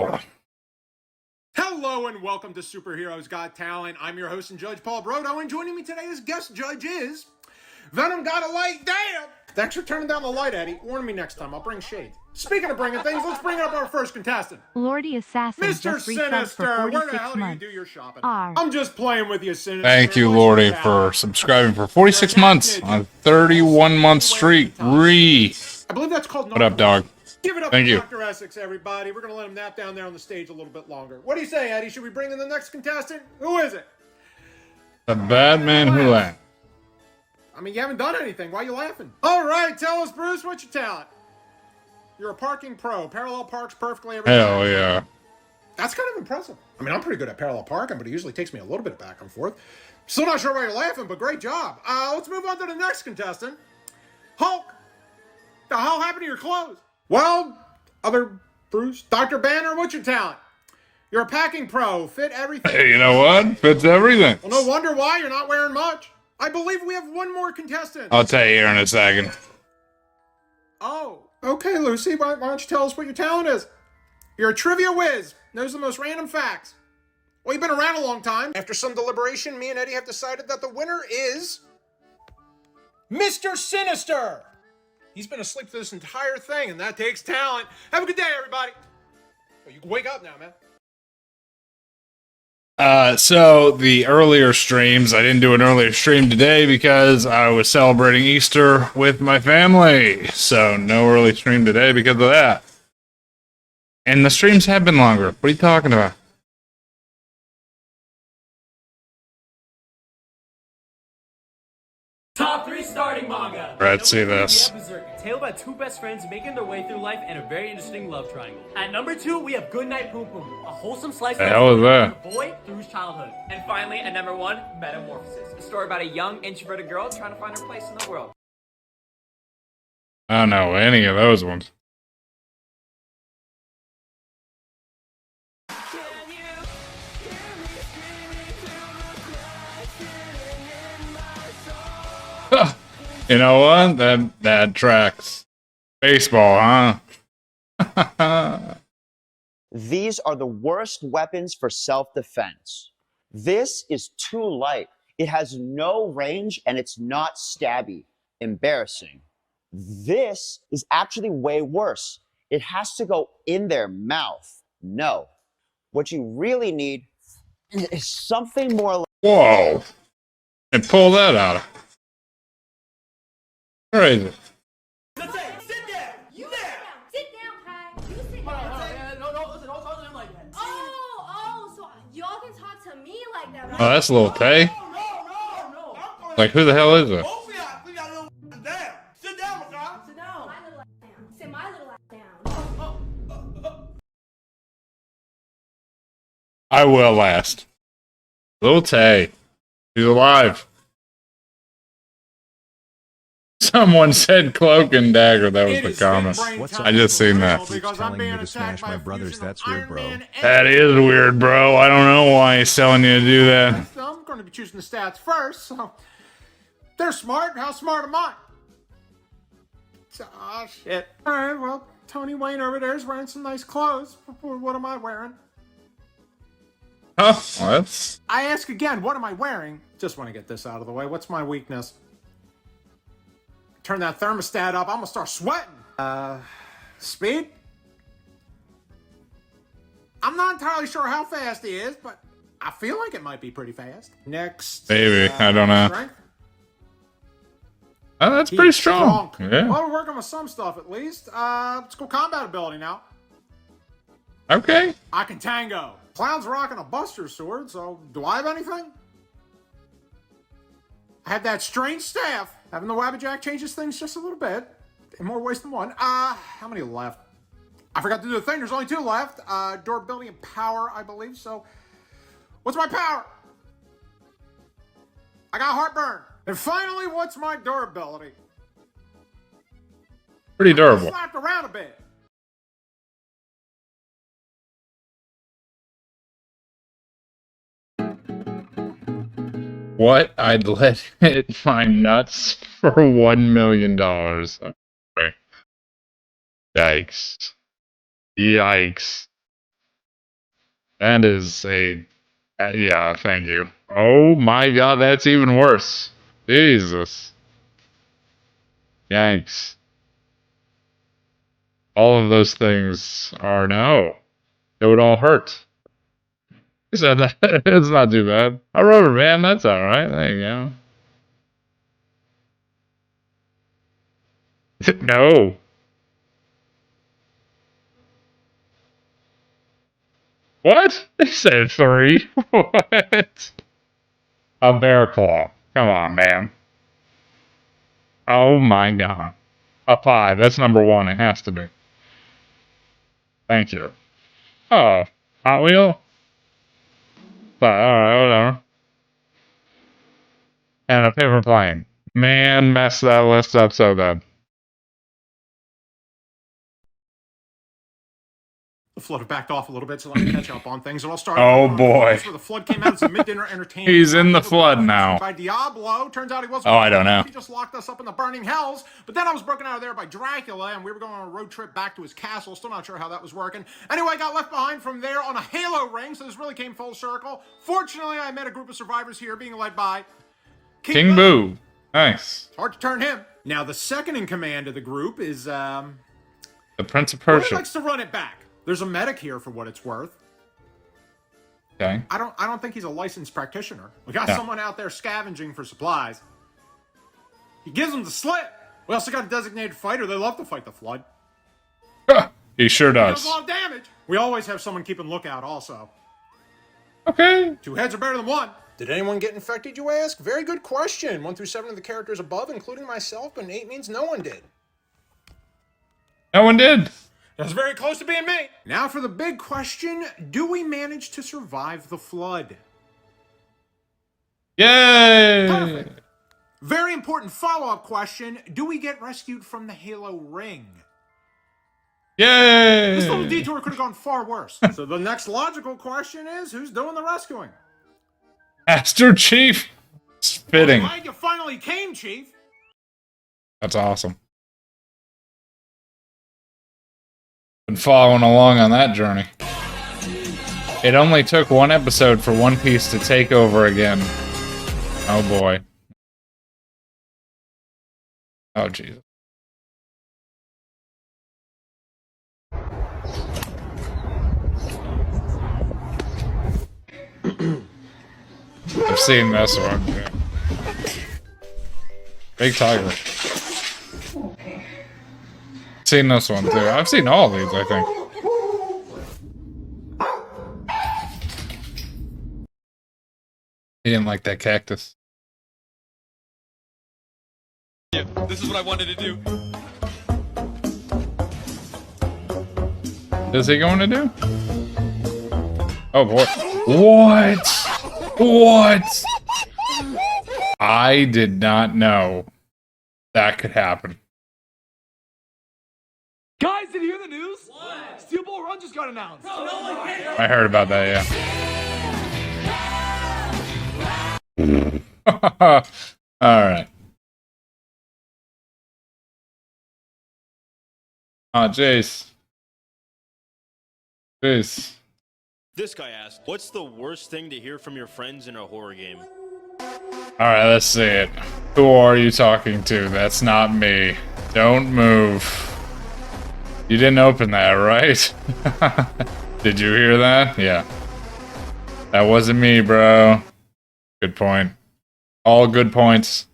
Wow. Hello and welcome to Superheroes Got Talent. I'm your host and judge, Paul Brodo, and joining me today as guest judge is Venom Got a Light. Damn! Thanks for turning down the light, Eddie. Warn me next time. I'll bring shade. Speaking of bringing things, let's bring up our first contestant. Lordy Assassin Mr. just resubbed Sinister, for where the 46 hell do you months. do your shopping? R. I'm just playing with you, Sinister. Thank you, What's Lordy, your for talent? subscribing for 46 months on a 31-month streak. I believe that's called... What up, dog? Give it up Thank for you. Dr. Essex, everybody. We're going to let him nap down there on the stage a little bit longer. What do you say, Eddie? Should we bring in the next contestant? Who is it? The Batman Who Laughed. I mean, you haven't done anything. Why are you laughing? All right, tell us, Bruce, what's your talent? You're a parking pro. Parallel parks perfectly every time. Hell yeah. That's kind of impressive. I mean, I'm pretty good at parallel parking, but it usually takes me a little bit of back and forth. Still not sure why you're laughing, but great job. Let's move on to the next contestant. Hulk. The hell happened to your clothes? Well, other Bruce. Dr. Banner, what's your talent? You're a packing pro. Fit everything. Hey, you know what? Fits everything. Well, no wonder why you're not wearing much. I believe we have one more contestant. I'll tell you here in a second. Oh, okay, Lucy. Why don't you tell us what your talent is? You're a trivia whiz. Knows the most random facts. Well, you've been around a long time. After some deliberation, me and Eddie have decided that the winner is... Mr. Sinister! He's been asleep through this entire thing, and that takes talent. Have a good day, everybody. Oh, you can wake up now, man. So the earlier streams, I didn't do an earlier stream today because I was celebrating Easter with my family. So no early stream today because of that. And the streams have been longer. What are you talking about? Top 3 starting manga. Let's see this. Berserk, a tale about two best friends making their way through life and a very interesting love triangle. At number 2, we have Goodnight Poom Poom, a wholesome slice The hell is that? from a boy through his childhood. And finally, at number 1, Metamorphosis, a story about a young introverted girl trying to find her place in the world. I don't know any of those ones. You know what? That tracks. Baseball, huh? These are the worst weapons for self-defense. This is too light. It has no range and it's not stabby. Embarrassing. This is actually way worse. It has to go in their mouth. No. What you really need is something more like... Whoa. And pull that out. Crazy. Sit down, Kai. You sit down. No, listen, don't talk to him like that. So y'all can talk to me like that, right? Oh, that's a little Tay. No. Like, who the hell is it? Sit down. My little ass down. Sit my little ass down. I will last. Little Tay. He's alive. Someone said cloak and dagger. That was the comment. What's up? I just seen that. Keeps telling me to smash my brothers. That's weird, bro. That is weird, bro. I don't know why he's telling you to do that. I'm going to be choosing the stats first, so... They're smart. How smart am I? Oh, shit. All right, well, Tony Wayne over there is wearing some nice clothes. What am I wearing? Oh, well, that's... I ask again, what am I wearing? Just want to get this out of the way. What's my weakness? Turn that thermostat up. I'm going to start sweating. Speed? I'm not entirely sure how fast he is, but I feel like it might be pretty fast. Next. Maybe. I don't know. Strength? Oh, that's He's pretty strong. Yeah. Well, we're working with some stuff at least. Let's go combat ability now. Okay. I can tango. Clown's rocking a Buster Sword, so do I have anything? I have that strange staff. Having the Wabbajack changes things just a little bit. In more ways than one. How many left? I forgot to do the thing. There's only 2 left. Durability and power, I believe. So, what's my power? I got heartburn. And finally, what's my durability? Pretty durable. Slapped around a bit. What? I'd let it find nuts for $1 million. Okay. Yikes. Yikes. That is a yeah. Thank you. Oh my God, that's even worse. Jesus. Yikes. All of those things are no. It would all hurt. He said that it's not too bad. A rubber band, that's alright. There you go. No. What? They said 3. What? A bear claw. Come on, man. Oh my God. A 5. That's number 1. It has to be. Thank you. Oh. Hot wheel? But, alright, whatever. And a paper plane. Man, messed that list up so bad. The flood have backed off a little bit, so let me catch up on things. It all started. Oh, boy. Where the flood came out as a mid-dinner entertainment. He's in the flood now. By Diablo. Turns out he wasn't. Oh, I don't know. He just locked us up in the burning hells. But then I was broken out of there by Dracula, and we were going on a road trip back to his castle. Still not sure how that was working. Anyway, I got left behind from there on a Halo ring, so this really came full circle. Fortunately, I met a group of survivors here, being led by King Boo. Nice. Hard to turn him. Now, the second in command of the group is The Prince of He Persia. likes to run it back. There's a medic here for what it's worth. Okay. I don't think he's a licensed practitioner. We got Yeah. someone out there scavenging for supplies. He gives them the slip. We also got a designated fighter. They love to fight the flood. He sure Does does. a lot of damage. We always have someone keeping lookout also. Okay. 2 heads are better than 1. Did anyone get infected, you ask? Very good question. 1 through 7 of the characters above, including myself, and 8 means no one did. No one did. That's very close to being me. Now for the big question, do we manage to survive the flood? Yay! Perfect. Very important follow-up question, do we get rescued from the Halo ring? Yay! This little detour could have gone far worse. So the next logical question is, who's doing the rescuing? Master Chief. It's fitting. Glad you finally came, Chief. That's awesome. Been following along on that journey. It only took 1 episode for One Piece to take over again. Oh boy. Oh Jesus. I've seen this one. Yeah. Big Tiger. Seen this one too. I've seen all these, I think. He didn't like that cactus. This is what I wanted to do. Is he going to do? Oh boy. What? What? I did not know that could happen. Guys, did you hear the news? What? Steel Ball Run just got announced. I heard about that, yeah. Alright. Jace. Jace. This guy asked, what's the worst thing to hear from your friends in a horror game? Alright, let's see it. Who are you talking to? That's not me. Don't move. You didn't open that, right? Did you hear that? Yeah. That wasn't me, bro. Good point. All good points.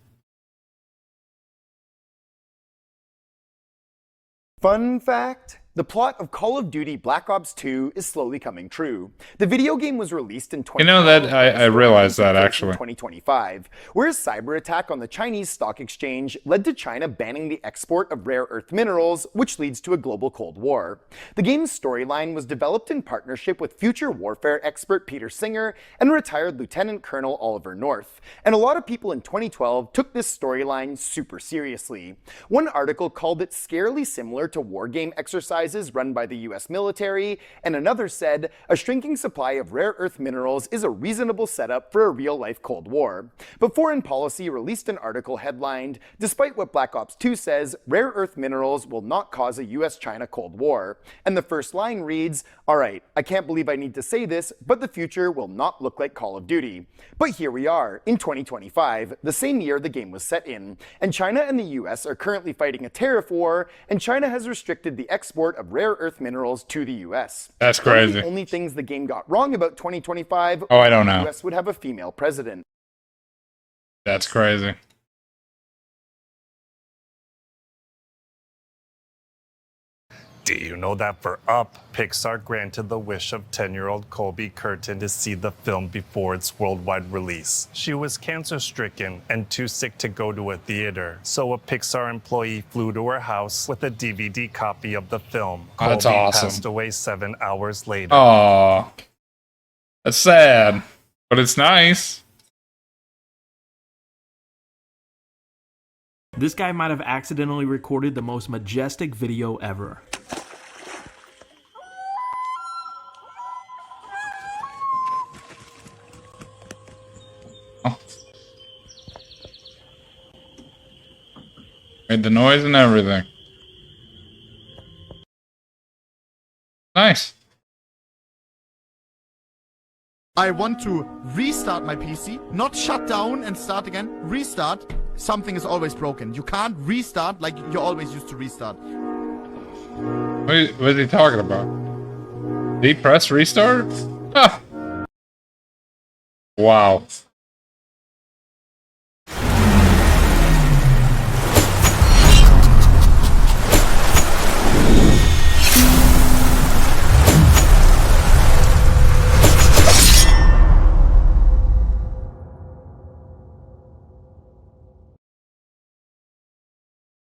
Fun fact, the plot of Call of Duty Black Ops 2 is slowly coming true. The video game was released in 2012. You know that I realized that actually. 2025, where a cyber attack on the Chinese stock exchange led to China banning the export of rare earth minerals, which leads to a global Cold War. The game's storyline was developed in partnership with future warfare expert Peter Singer and retired Lieutenant Colonel Oliver North, and a lot of people in 2012 took this storyline super seriously. One article called it scarily similar to wargame exercises enterprises run by the US military, and another said, a shrinking supply of rare earth minerals is a reasonable setup for a real-life Cold War. But Foreign Policy released an article headlined, despite what Black Ops 2 says, rare earth minerals will not cause a US-China Cold War. And the first line reads, alright, I can't believe I need to say this, but the future will not look like Call of Duty. But here we are, in 2025, the same year the game was set in, and China and the US are currently fighting a tariff war, and China has restricted the export of rare earth minerals to the US. That's One of crazy. the only things the game got wrong about 2025 Oh, I don't the know. US would have a female president. That's crazy. Do you know that for Up, Pixar granted the wish of 10-year-old Colby Curtin to see the film before its worldwide release? She was cancer-stricken and too sick to go to a theater, so a Pixar employee flew to her house with a DVD copy of the film. Oh, that's Colby awesome. passed away 7 hours later. Oh, that's sad, but it's nice. This guy might have accidentally recorded the most majestic video ever. Made the noise and everything. Nice. I want to restart my PC, not shut down and start again. Restart. Something is always broken. You can't restart like you always used to restart. What is he talking about? Did he press restart? Ah. Wow.